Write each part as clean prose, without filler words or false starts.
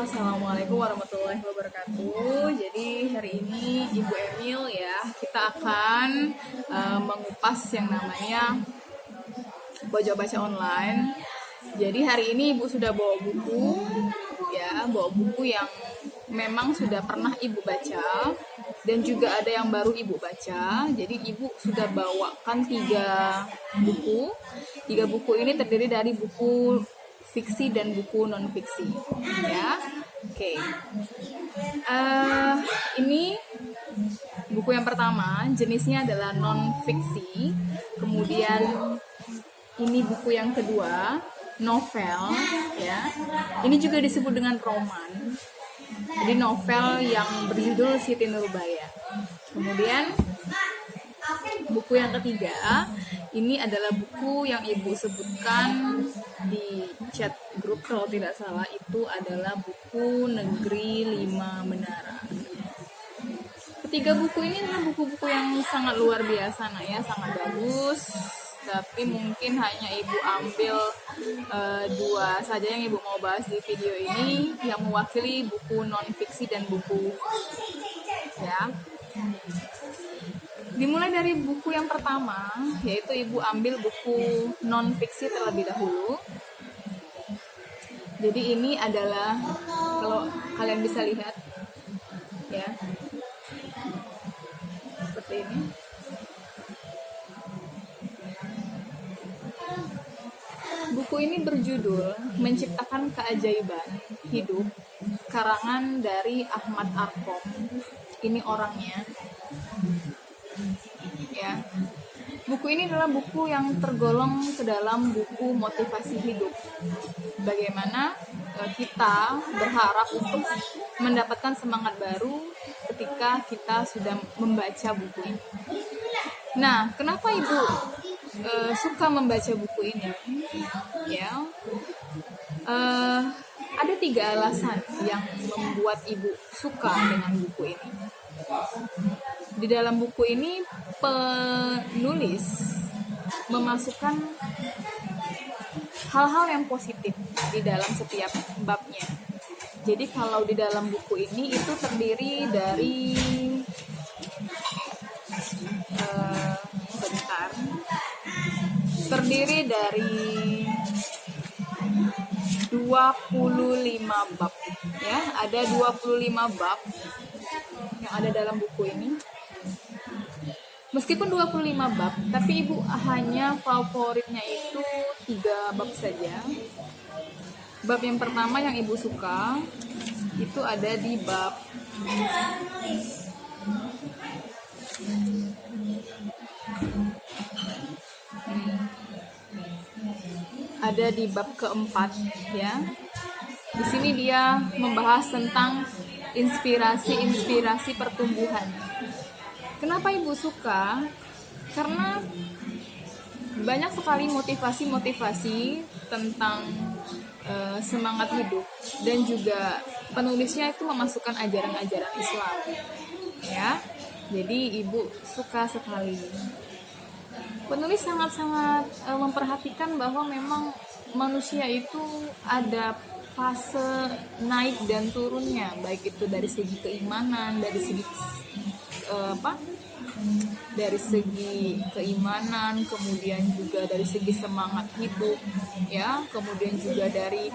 Assalamualaikum warahmatullahi wabarakatuh. Jadi hari ini Ibu Emil ya, kita akan mengupas yang namanya pojok baca online. Jadi hari ini Ibu sudah bawa buku ya, bawa buku yang memang sudah pernah Ibu baca dan juga ada yang baru Ibu baca. Jadi Ibu sudah bawakan 3 buku. 3 buku ini terdiri dari buku fiksi dan buku non fiksi ya. Oke. Ini buku yang pertama, jenisnya adalah non fiksi. Kemudian ini buku yang kedua, novel ya. Ini juga disebut dengan roman. Jadi novel yang berjudul Siti Nurbaya. Kemudian buku yang ketiga, ini adalah buku yang Ibu sebutkan di chat grup kalau tidak salah, itu adalah buku Negeri 5 Menara. Ketiga buku ini adalah buku-buku yang sangat luar biasa ya, sangat bagus. Tapi mungkin hanya Ibu ambil 2 saja yang Ibu mau bahas di video ini, yang mewakili buku non fiksi dan buku ya. Dimulai dari buku yang pertama, yaitu Ibu ambil buku non fiksi terlebih dahulu. Jadi ini adalah, kalau kalian bisa lihat ya, seperti ini. Buku ini berjudul Menciptakan Keajaiban Hidup, karangan dari Ahmad Arkom. Ini orangnya ya. Buku ini adalah buku yang tergolong ke dalam buku motivasi hidup. Bagaimana kita berharap untuk mendapatkan semangat baru ketika kita sudah membaca buku ini. Nah, kenapa Ibu suka membaca buku ini? Ya, ada 3 alasan yang membuat Ibu suka dengan buku ini. Di dalam buku ini penulis memasukkan hal-hal yang positif di dalam setiap babnya. Jadi kalau di dalam buku ini itu terdiri dari terdiri dari 25 bab ya, ada 25 bab yang ada dalam buku ini. Meskipun 25 bab, tapi Ibu hanya favoritnya itu 3 bab saja. Bab yang pertama yang Ibu suka itu ada di bab keempat ya. Di sini dia membahas tentang inspirasi pertumbuhan. Kenapa Ibu suka? Karena banyak sekali motivasi tentang semangat hidup, dan juga penulisnya itu memasukkan ajaran-ajaran Islam ya. Jadi Ibu suka sekali. Penulis sangat-sangat memperhatikan bahwa memang manusia itu ada fase naik dan turunnya, baik itu dari segi keimanan, dari segi keimanan, kemudian juga dari segi semangat hidup ya, kemudian juga dari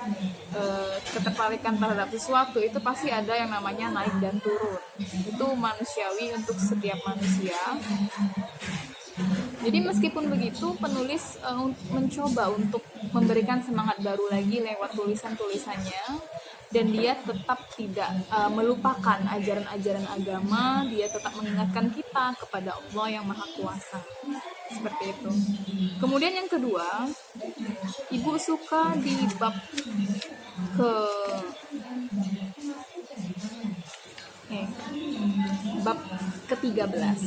ketertarikan terhadap sesuatu. Itu pasti ada yang namanya naik dan turun. Itu manusiawi untuk setiap manusia. Jadi meskipun begitu, penulis mencoba untuk memberikan semangat baru lagi lewat tulisan-tulisannya, dan dia tetap tidak melupakan ajaran-ajaran agama. Dia tetap mengingatkan kita kepada Allah yang Maha Kuasa. Seperti itu. Kemudian yang kedua, Ibu suka di bab ke-13.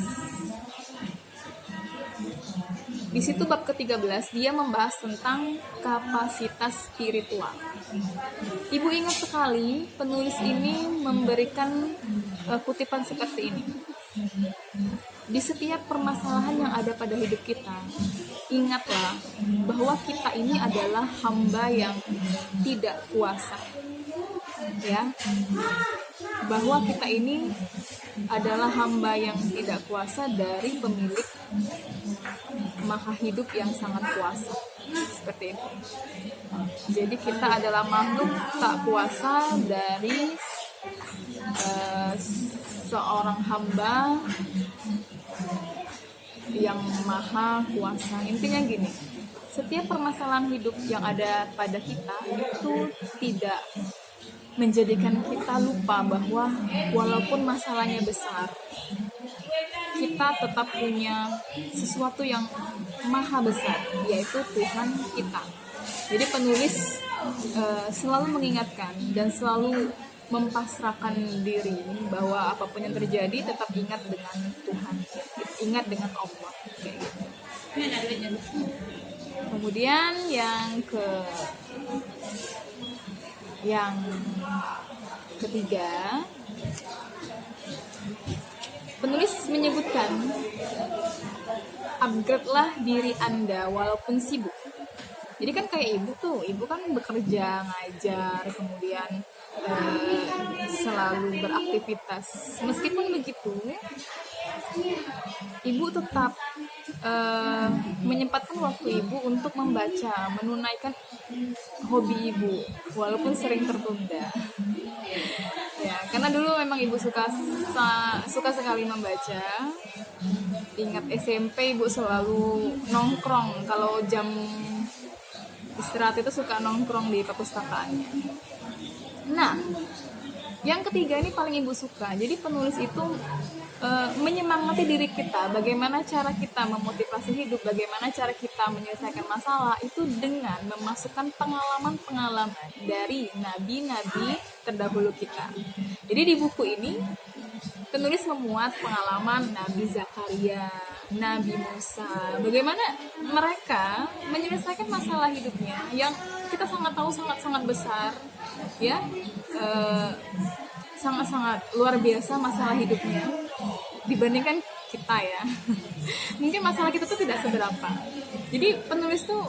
Di situ bab ke-13 dia membahas tentang kapasitas spiritual. Ibu ingat sekali penulis ini memberikan kutipan seperti ini. Di setiap permasalahan yang ada pada hidup kita, ingatlah bahwa kita ini adalah hamba yang tidak kuasa. ya, bahwa kita ini adalah hamba yang tidak kuasa dari pemilik maha hidup yang sangat kuasa, seperti itu. Jadi kita adalah makhluk tak kuasa dari seorang hamba yang maha kuasa. Intinya gini, setiap permasalahan hidup yang ada pada kita itu tidak menjadikan kita lupa bahwa walaupun masalahnya besar, kita tetap punya sesuatu yang maha besar, yaitu Tuhan kita. Jadi penulis selalu mengingatkan dan selalu mempasrahkan diri bahwa apapun yang terjadi tetap ingat dengan Tuhan, ingat dengan Allah. Kemudian yang ketiga, penulis menyebutkan upgrade-lah diri Anda walaupun sibuk. Jadi kan kayak ibu kan bekerja, ngajar, kemudian selalu beraktivitas. Meskipun begitu, ibu tetap menyempatkan waktu ibu untuk membaca, menunaikan hobi ibu, walaupun sering tertunda. Ya, karena dulu memang ibu suka sekali membaca. Ingat SMP ibu selalu nongkrong, kalau jam istirahat itu suka nongkrong di perpustakaannya. Nah, yang ketiga ini paling ibu suka. Jadi penulis itu menyemangati diri kita, bagaimana cara kita memotivasi hidup, bagaimana cara kita menyelesaikan masalah itu dengan memasukkan pengalaman-pengalaman dari nabi-nabi terdahulu kita. Jadi di buku ini penulis memuat pengalaman Nabi Zakaria, Nabi Musa, bagaimana mereka menyelesaikan masalah hidupnya yang kita sangat tahu sangat-sangat besar, ya, sangat-sangat luar biasa masalah hidupnya dibandingkan kita, ya. Mungkin masalah kita tuh tidak seberapa. Jadi penulis tuh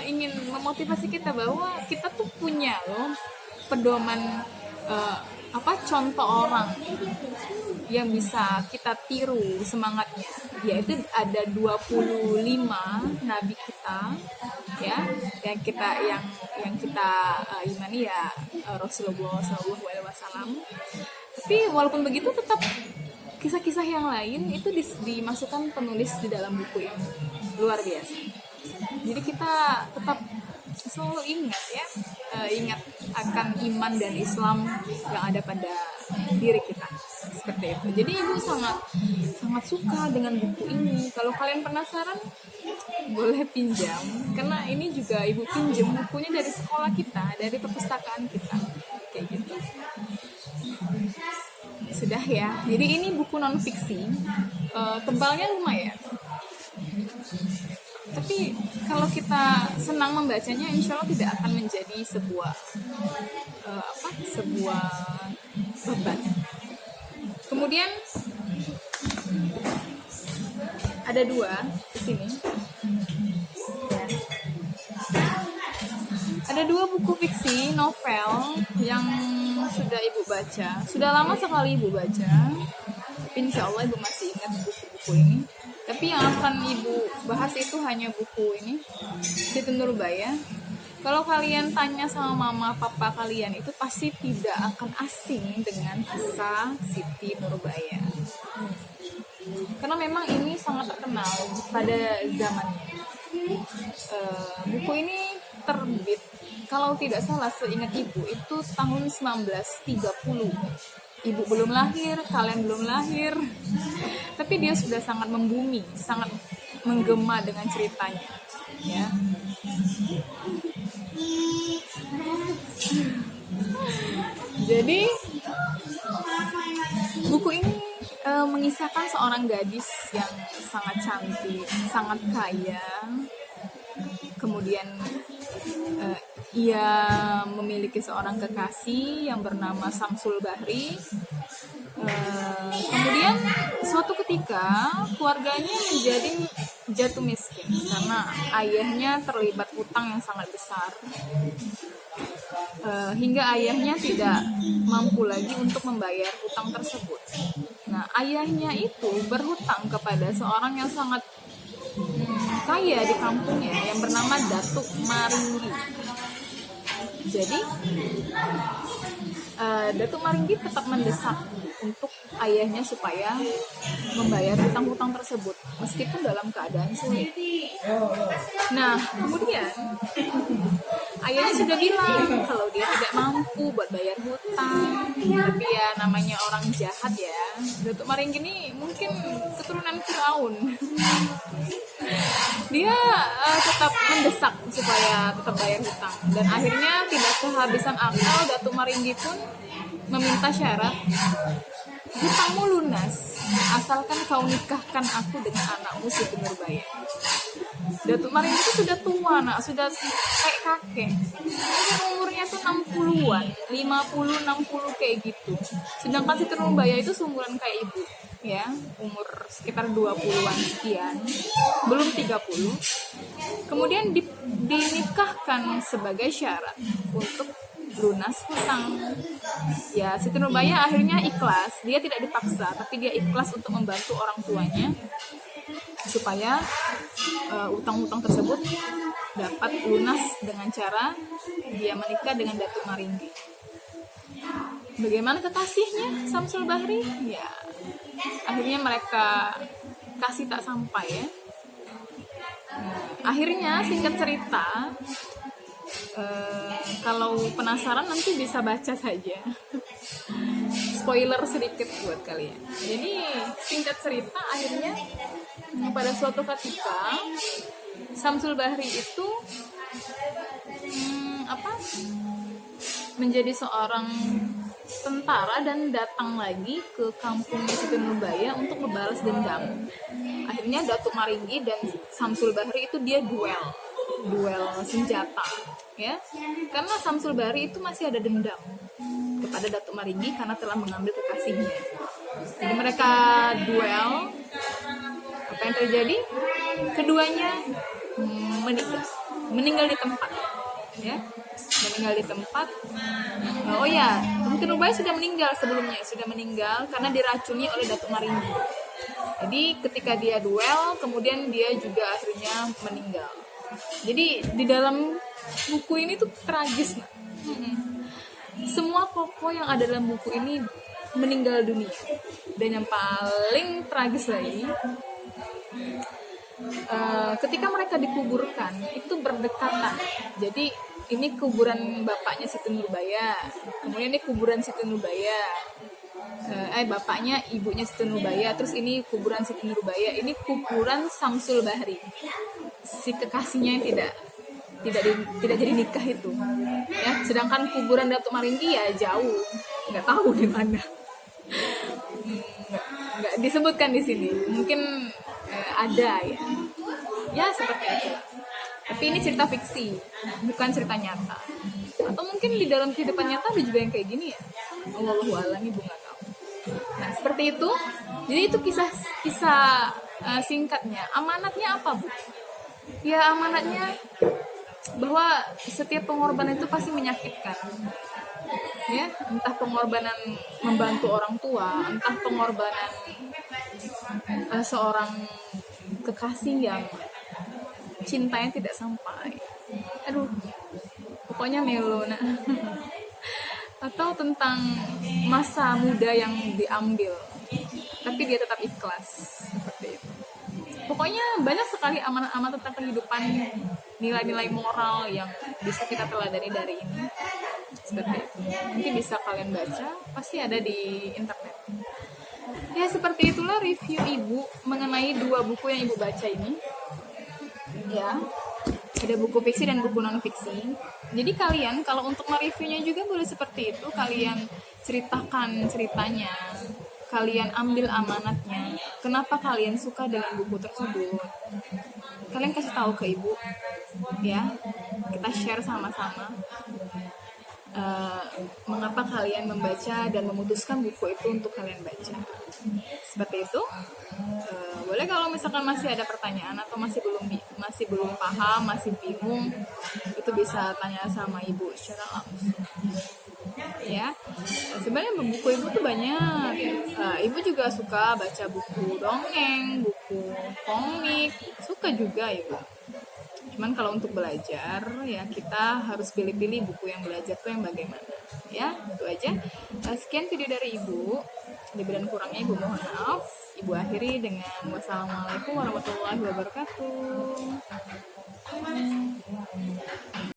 ingin memotivasi kita bahwa kita tuh punya loh pedoman, contoh orang yang bisa kita tiru semangatnya, yaitu ada 25 nabi kita, ya, yang kita imani, ya, Rasulullah SAW. Tapi walaupun begitu tetap kisah-kisah yang lain itu dimasukkan penulis di dalam buku ini, luar biasa. Jadi kita tetap selalu ingat, ya, ingat akan iman dan Islam yang ada pada diri kita, seperti itu. Jadi ibu sangat suka dengan buku ini. Kalau kalian penasaran, boleh pinjam, karena ini juga ibu pinjam bukunya dari sekolah kita, dari perpustakaan kita, kayak gitu. Sudah, ya. Jadi ini buku non fiksi, tebalnya lumayan. Tapi kalau kita senang membacanya, insya Allah tidak akan menjadi sebuah beban. Kemudian ada 2 di sini. Ya. Ada 2 buku fiksi novel yang sudah ibu baca. Sudah lama sekali ibu baca. Tapi insya Allah ibu masih ingat buku-buku ini. Tapi yang akan ibu bahas itu hanya buku ini, Siti Nurbaya. Kalau kalian tanya sama mama papa kalian, itu pasti tidak akan asing dengan kisah Siti Nurbaya. Karena memang ini sangat terkenal pada zamannya. Buku ini terbit, kalau tidak salah seingat ibu, itu tahun 1930. Ibu belum lahir, kalian belum lahir, tapi dia sudah sangat membumi, sangat menggema dengan ceritanya, ya. Jadi buku ini mengisahkan seorang gadis yang sangat cantik, sangat kaya. Kemudian ia memiliki seorang kekasih yang bernama Samsul Bahri. Kemudian suatu ketika keluarganya menjadi jatuh miskin karena ayahnya terlibat hutang yang sangat besar. hingga ayahnya tidak mampu lagi untuk membayar hutang tersebut. Nah, ayahnya itu berhutang kepada seorang yang sangat kaya di kampungnya yang bernama Datuk Maringgi. Jadi Datuk Maringgi tetap mendesak untuk ayahnya supaya membayar hutang-hutang tersebut meskipun dalam keadaan sulit. Nah, kemudian ayahnya sudah bilang kalau dia tidak mampu buat bayar hutang, tapi ya namanya orang jahat ya. Datuk Maringgi ini mungkin keturunan Firaun. Dia tetap mendesak supaya tetap bayar hutang, dan akhirnya tidak kehabisan akal, Datuk Maringgi pun meminta syarat, hutangmu lunas asalkan kau nikahkan aku dengan anakmu Siti Nurbaya. Datuk Maringgi itu sudah tua, nak, sudah kayak kakek. Mungkin umurnya tuh 60-an, 50, 60 kayak gitu. Sedangkan Siti Nurbaya itu seumuran kayak ibu, ya, umur sekitar 20-an sekian, belum 30. Kemudian dinikahkan sebagai syarat untuk lunas hutang. Ya, Siti Nurbaya akhirnya ikhlas. Dia tidak dipaksa, tapi dia ikhlas untuk membantu orang tuanya supaya utang-utang tersebut dapat lunas dengan cara dia menikah dengan Datuk Maringgi. Bagaimana kekasihnya Samsul Bahri? Ya, akhirnya mereka kasih tak sampai, ya. Akhirnya singkat cerita, kalau penasaran nanti bisa baca saja. Spoiler sedikit buat kalian. Jadi singkat cerita, akhirnya pada suatu ketika Samsul Bahri itu menjadi seorang tentara dan datang lagi ke kampungnya Siti Nurbaya untuk membalas dendam. Akhirnya Datuk Maringgi dan Samsul Bahri itu dia duel senjata, ya, karena Samsul Bahri itu masih ada dendam kepada Datuk Maringgi karena telah mengambil kekasihnya. Jadi mereka duel. Apa yang terjadi? Keduanya meninggal di tempat, ya, meninggal di tempat. Oh ya, Siti Nurbaya sudah meninggal karena diracuni oleh Datuk Maringgi. Jadi ketika dia duel, kemudian dia juga akhirnya meninggal. Jadi di dalam buku ini tuh tragis, nah. Semua tokoh yang ada dalam buku ini meninggal dunia. Dan yang paling tragis lagi, ketika mereka dikuburkan itu berdekatan. Jadi ini kuburan bapaknya Siti Nurbaya, kemudian ini kuburan Siti Nurbaya, bapaknya ibunya Siti Nurbaya, terus ini kuburan Siti Nurbaya, ini kuburan Samsul Bahri, si kekasihnya yang tidak jadi nikah itu, ya. Sedangkan kuburan Datuk Maringgi ya jauh, nggak tahu di mana, nggak disebutkan di sini. Mungkin ada, ya seperti itu. Tapi ini cerita fiksi, bukan cerita nyata. Atau mungkin di dalam kehidupan nyata ada juga yang kayak gini, ya. Allahu a'lam, ibu nggak tahu. Nah, seperti itu. Jadi itu kisah singkatnya. Amanatnya apa, Bu? Ya, amanatnya bahwa setiap pengorbanan itu pasti menyakitkan, ya, entah pengorbanan membantu orang tua, entah pengorbanan seorang kekasih yang cintanya tidak sampai. Aduh, pokoknya melo, nah. Atau tentang masa muda yang diambil tapi dia tetap ikhlas, seperti itu. Pokoknya banyak sekali amanat-amanat tentang kehidupan, nilai-nilai moral yang bisa kita teladani dari ini. Seperti itu. Mungkin bisa kalian baca, pasti ada di internet. Ya, seperti itulah review Ibu mengenai 2 buku yang Ibu baca ini. Ya, ada buku fiksi dan buku non-fiksi. Jadi kalian kalau untuk mereviewnya juga boleh seperti itu. Kalian ceritakan ceritanya, kalian ambil amanatnya, kenapa kalian suka dengan buku tersebut. Kalian kasih tahu ke Ibu, ya, kita share sama-sama. mengapa kalian membaca dan memutuskan buku itu untuk kalian baca. Seperti itu. Boleh kalau misalkan masih ada pertanyaan atau masih belum paham, masih bingung, itu bisa tanya sama ibu secara langsung. Ya, sebenarnya buku ibu tuh banyak. Ibu juga suka baca buku dongeng, buku komik, suka juga ibu. Cuman kalau untuk belajar ya kita harus pilih-pilih buku yang belajar tuh yang bagaimana. Ya, itu aja. Sekian video dari ibu. Lebih dan kurangnya ibu mohon maaf. Ibu akhiri dengan wassalamualaikum warahmatullahi wabarakatuh.